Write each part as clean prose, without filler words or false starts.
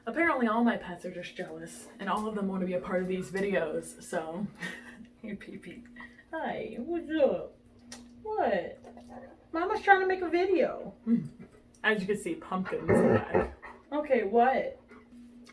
Apparently all my pets are just jealous, and all of them want to be a part of these videos, so... Hey, Pee-Pee. Hi, what's up? What? Mama's trying to make a video. As you can see, pumpkins in the back. Okay, what?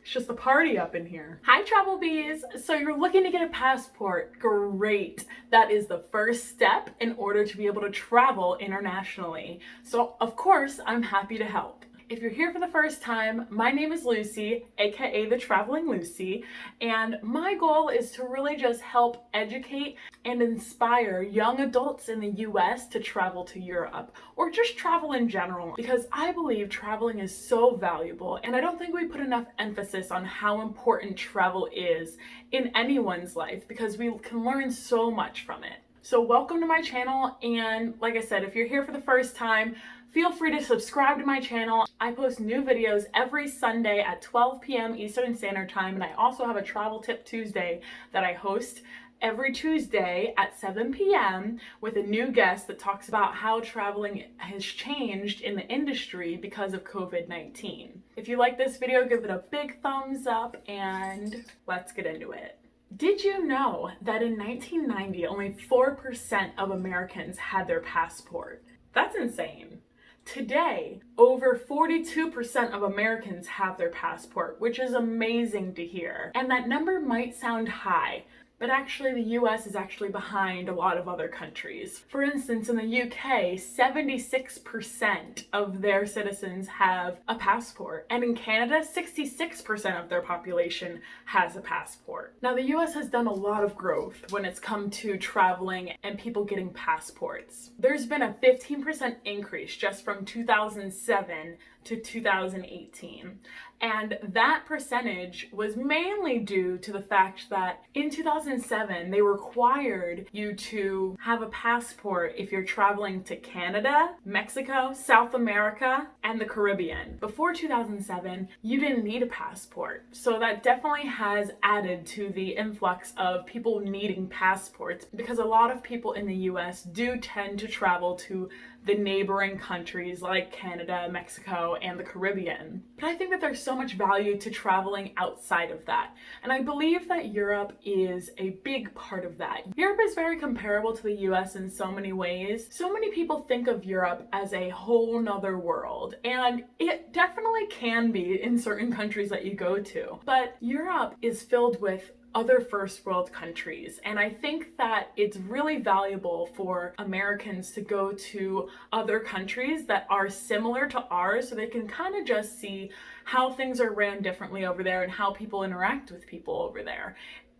It's just a party up in here. Hi, Travel Bees. So you're looking to get a passport. Great. That is the first step in order to be able to travel internationally. So of course, I'm happy to help. If you're here for the first time, my name is Lucy, aka the Traveling Lucy, and my goal is to really just help educate and inspire young adults in the US to travel to Europe, or just travel in general, because I believe traveling is so valuable, and I don't think we put enough emphasis on how important travel is in anyone's life, because we can learn so much from it. So welcome to my channel, and like I said, if you're here for the first time, feel free to subscribe to my channel. I post new videos every Sunday at 12 p.m. Eastern Standard Time, and I also have a Travel Tip Tuesday that I host every Tuesday at 7 p.m. with a new guest that talks about how traveling has changed in the industry because of COVID-19. If you like this video, give it a big thumbs up, and let's get into it. Did you know that in 1990, only 4% of Americans had their passport? That's insane. Today, over 42% of Americans have their passport, which is amazing to hear. And that number might sound high, but actually the US is actually behind a lot of other countries. For instance, in the UK, 76% of their citizens have a passport. And in Canada, 66% of their population has a passport. Now, the US has done a lot of growth when it's come to traveling and people getting passports. There's been a 15% increase just from 2007 to 2018. And that percentage was mainly due to the fact that in 2007, they required you to have a passport if you're traveling to Canada, Mexico, South America, and the Caribbean. Before 2007, you didn't need a passport. So that definitely has added to the influx of people needing passports, because a lot of people in the US do tend to travel to the neighboring countries like Canada, Mexico, and the Caribbean. But I think that there's so much value to traveling outside of that. And I believe that Europe is a big part of that. Europe is very comparable to the US in so many ways. So many people think of Europe as a whole nother world, and it definitely can be in certain countries that you go to. But Europe is filled with other first world countries, and I think that it's really valuable for Americans to go to other countries that are similar to ours, so they can kind of just see how things are ran differently over there and how people interact with people over there.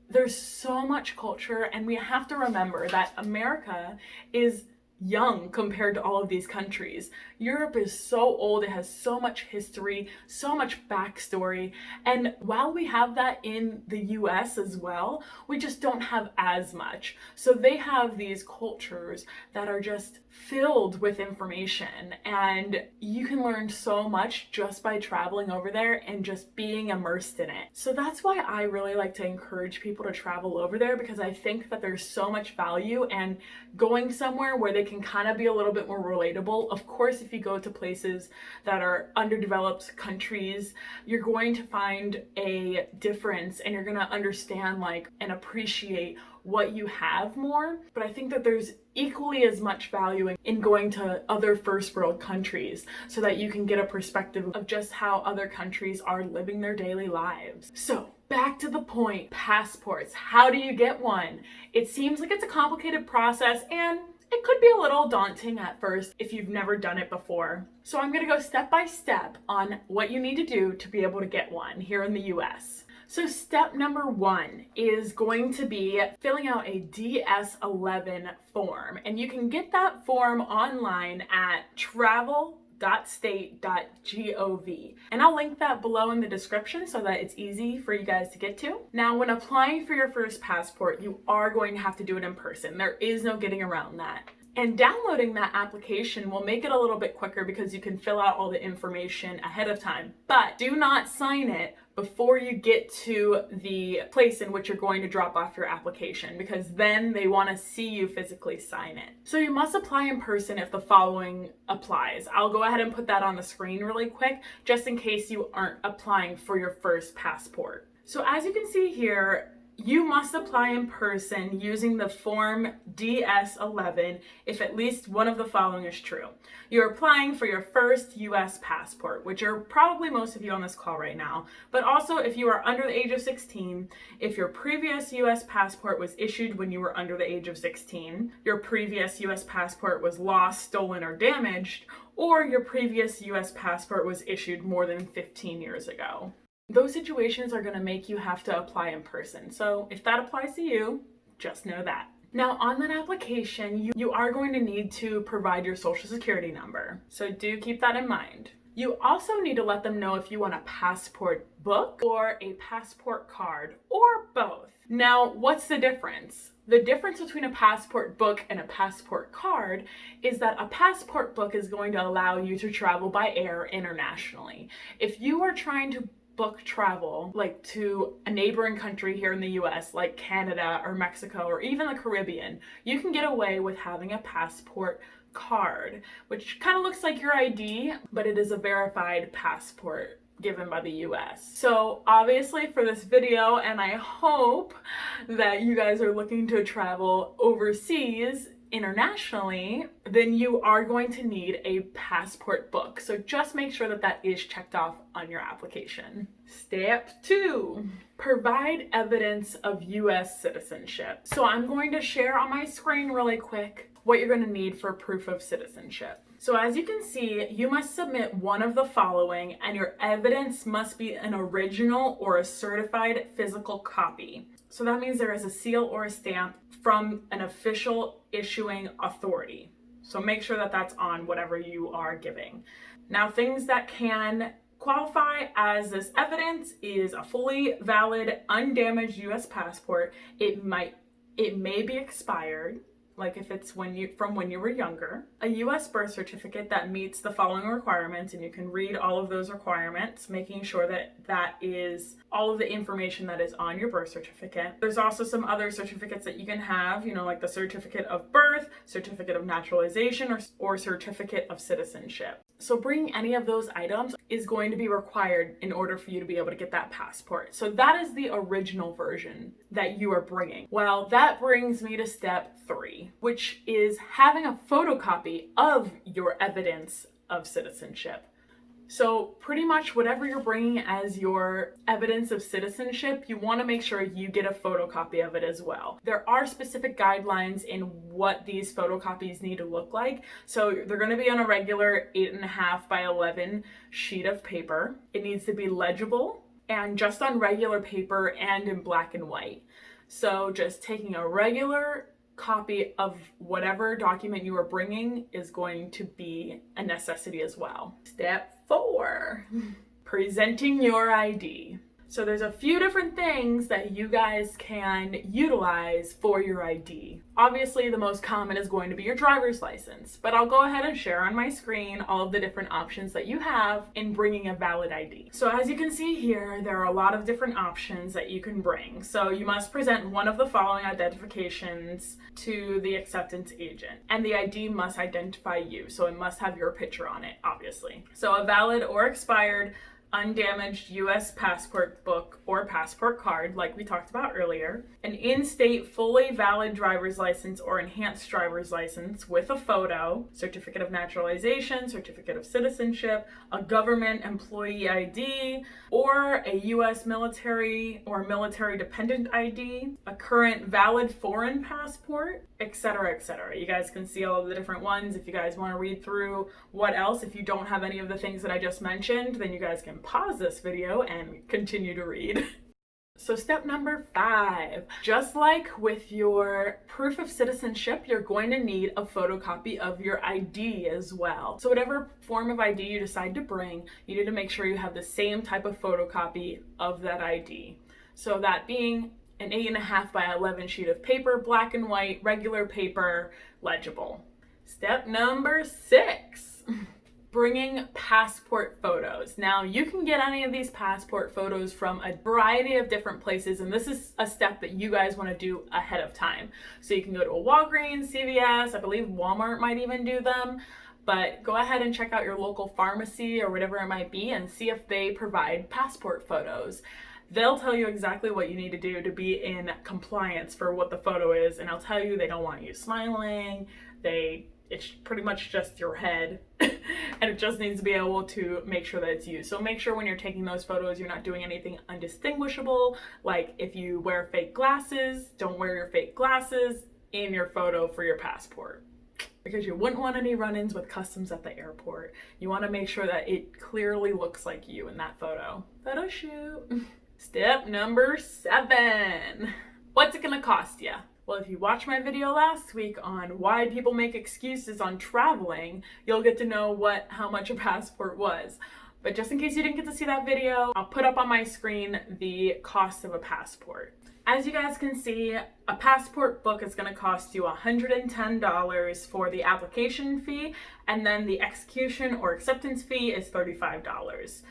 There's so much culture, and we have to remember that America is young compared to all of these countries. Europe is so old, it has so much history, so much backstory, and while we have that in the US as well, we just don't have as much. So they have these cultures that are just filled with information, and you can learn so much just by traveling over there and just being immersed in it. So that's why I really like to encourage people to travel over there, because I think that there's so much value and going somewhere where they can kind of be a little bit more relatable. Of course, if you go to places that are underdeveloped countries, you're going to find a difference, and you're going to understand and appreciate what you have more. But I think that there's equally as much value in going to other first world countries, so that you can get a perspective of just how other countries are living their daily lives. So back to the point, passports. How do you get one? It seems like it's a complicated process, and it could be a little daunting at first if you've never done it before. So I'm going to go step by step on what you need to do to be able to get one here in the US. So step number 1 is going to be filling out a DS-11 form, and you can get that form online at travel.state.gov, and I'll link that below in the description so that it's easy for you guys to get to. Now, when applying for your first passport, you are going to have to do it in person. There is no getting around that. And downloading that application will make it a little bit quicker because you can fill out all the information ahead of time. But do not sign it before you get to the place in which you're going to drop off your application, because then they want to see you physically sign it. So you must apply in person if the following applies. I'll go ahead and put that on the screen really quick, just in case you aren't applying for your first passport. So as you can see here, you must apply in person using the form DS-11 if at least one of the following is true. You're applying for your first US passport, which are probably most of you on this call right now, but also if you are under the age of 16, if your previous US passport was issued when you were under the age of 16, your previous US passport was lost, stolen, or damaged, or your previous US passport was issued more than 15 years ago. Those situations are going to make you have to apply in person. So if that applies to you, just know that. Now on that application, you are going to need to provide your social security number. So do keep that in mind. You also need to let them know if you want a passport book or a passport card or both. Now, what's the difference? The difference between a passport book and a passport card is that a passport book is going to allow you to travel by air internationally. If you are trying to book travel like to a neighboring country here in the US like Canada or Mexico or even the Caribbean, you can get away with having a passport card, which kind of looks like your ID, but it is a verified passport given by the US. So obviously for this video, and I hope that you guys are looking to travel overseas internationally, then you are going to need a passport book. So just make sure that that is checked off on your application. Step 2, provide evidence of US citizenship. So I'm going to share on my screen really quick what you're going to need for proof of citizenship. So as you can see, you must submit one of the following, and your evidence must be an original or a certified physical copy. So that means there is a seal or a stamp from an official issuing authority. So make sure that that's on whatever you are giving. Now, things that can qualify as this evidence is a fully valid, undamaged US passport. It may be expired, like if it's from when you were younger, a US birth certificate that meets the following requirements, and you can read all of those requirements, making sure that that is all of the information that is on your birth certificate. There's also some other certificates that you can have, like the certificate of birth, certificate of naturalization, or certificate of citizenship. So bringing any of those items is going to be required in order for you to be able to get that passport. So that is the original version that you are bringing. Well, that brings me to step 3, which is having a photocopy of your evidence of citizenship. So pretty much whatever you're bringing as your evidence of citizenship, you want to make sure you get a photocopy of it as well. There are specific guidelines in what these photocopies need to look like. So they're going to be on a regular 8.5 by 11 sheet of paper. It needs to be legible and just on regular paper and in black and white. So just taking a regular copy of whatever document you are bringing is going to be a necessity as well. Step 4, presenting your ID. So there's a few different things that you guys can utilize for your ID. Obviously, the most common is going to be your driver's license, but I'll go ahead and share on my screen all of the different options that you have in bringing a valid ID. So as you can see here, there are a lot of different options that you can bring. So you must present one of the following identifications to the acceptance agent, and the ID must identify you. So it must have your picture on it, obviously. So a valid or expired undamaged US passport book or passport card, like we talked about earlier, an in-state fully valid driver's license or enhanced driver's license with a photo, certificate of naturalization, certificate of citizenship, a government employee ID, or a US military or military dependent ID, a current valid foreign passport, etc., etc. You guys can see all of the different ones. If you guys want to read through what else, if you don't have any of the things that I just mentioned, then you guys can pause this video and continue to read. So step number 5, just like with your proof of citizenship, you're going to need a photocopy of your ID as well. So whatever form of ID you decide to bring, you need to make sure you have the same type of photocopy of that ID. So that being an 8.5 by 11 sheet of paper, black and white, regular paper, legible. Step number 6. Bringing passport photos. Now, you can get any of these passport photos from a variety of different places, and this is a step that you guys want to do ahead of time. So you can go to a Walgreens, CVS, I believe Walmart might even do them, but go ahead and check out your local pharmacy or whatever it might be and see if they provide passport photos. They'll tell you exactly what you need to do to be in compliance for what the photo is, and I'll tell you they don't want you smiling, it's pretty much just your head and it just needs to be able to make sure that it's you. So make sure when you're taking those photos, you're not doing anything undistinguishable. Like if you wear fake glasses, don't wear your fake glasses in your photo for your passport, because you wouldn't want any run-ins with customs at the airport. You want to make sure that it clearly looks like you in that photo. Photo shoot. Step number 7. What's it gonna cost you? Well, if you watched my video last week on why people make excuses on traveling, you'll get to know how much a passport was. But just in case you didn't get to see that video, I'll put up on my screen the cost of a passport. As you guys can see, a passport book is going to cost you $110 for the application fee, and then the execution or acceptance fee is $35.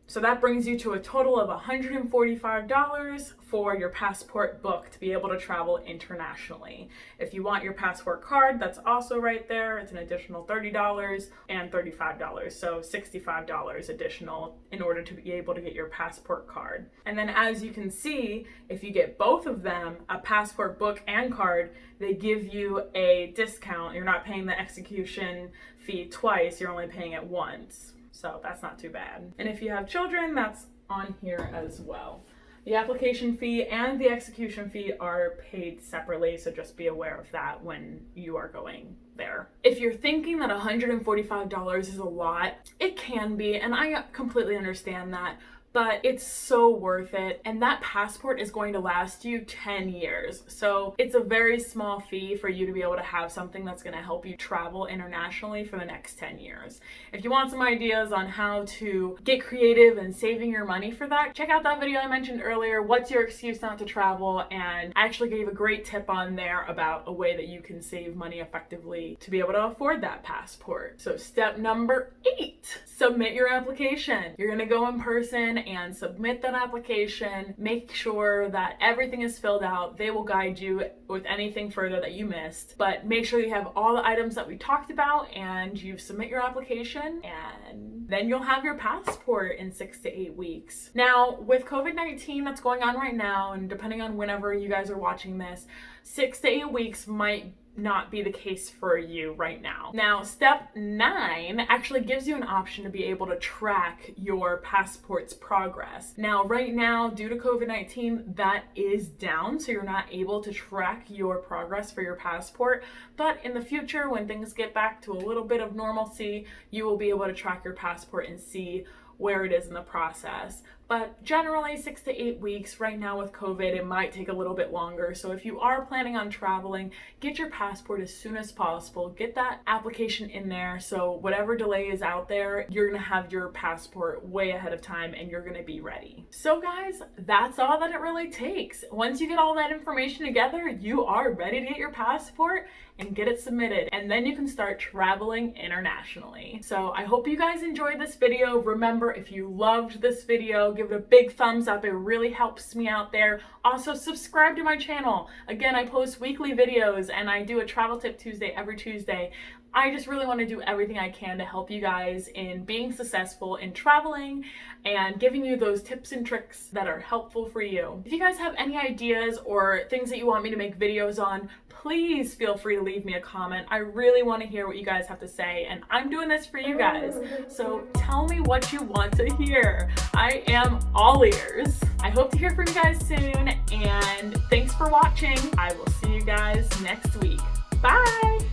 So that brings you to a total of $145 for your passport book to be able to travel internationally. If you want your passport card, that's also right there. It's an additional $30 and $35, so $65 additional in order to be able to get your passport card. And then as you can see, if you get both of them, a passport book and card, they give you a discount. You're not paying the execution fee twice, you're only paying it once. So that's not too bad. And if you have children, that's on here as well. The application fee and the execution fee are paid separately, so just be aware of that when you are going there. If you're thinking that $145 is a lot, it can be, and I completely understand that, but it's so worth it, and that passport is going to last you 10 years. So it's a very small fee for you to be able to have something that's going to help you travel internationally for the next 10 years. If you want some ideas on how to get creative and saving your money for that, check out that video I mentioned earlier, What's Your Excuse Not to Travel? And I actually gave a great tip on there about a way that you can save money effectively to be able to afford that passport. So step number 8, submit your application. You're going to go in person and submit that application. Make sure that everything is filled out. They will guide you with anything further that you missed, but make sure you have all the items that we talked about and you submit your application, and then you'll have your passport in 6 to 8 weeks. Now, with COVID-19 that's going on right now, and depending on whenever you guys are watching this, 6 to 8 weeks might not be the case for you right now. Now, step 9 actually gives you an option to be able to track your passport's progress. Now, right now, due to COVID-19, that is down, so you're not able to track your progress for your passport. But in the future, when things get back to a little bit of normalcy, you will be able to track your passport and see where it is in the process. But generally 6 to 8 weeks. Right now with COVID, it might take a little bit longer. So if you are planning on traveling, get your passport as soon as possible. Get that application in there, so whatever delay is out there, you're gonna have your passport way ahead of time and you're gonna be ready. So guys, that's all that it really takes. Once you get all that information together, you are ready to get your passport and get it submitted, and then you can start traveling internationally. So I hope you guys enjoyed this video. Remember, if you loved this video, give it a big thumbs up. It really helps me out there. Also, subscribe to my channel. Again, I post weekly videos and I do a travel tip Tuesday every Tuesday. I just really want to do everything I can to help you guys in being successful in traveling and giving you those tips and tricks that are helpful for you. If you guys have any ideas or things that you want me to make videos on, please feel free to leave me a comment. I really want to hear what you guys have to say, and I'm doing this for you guys. So tell me what you want to hear. I am all ears. I hope to hear from you guys soon, and thanks for watching. I will see you guys next week. Bye!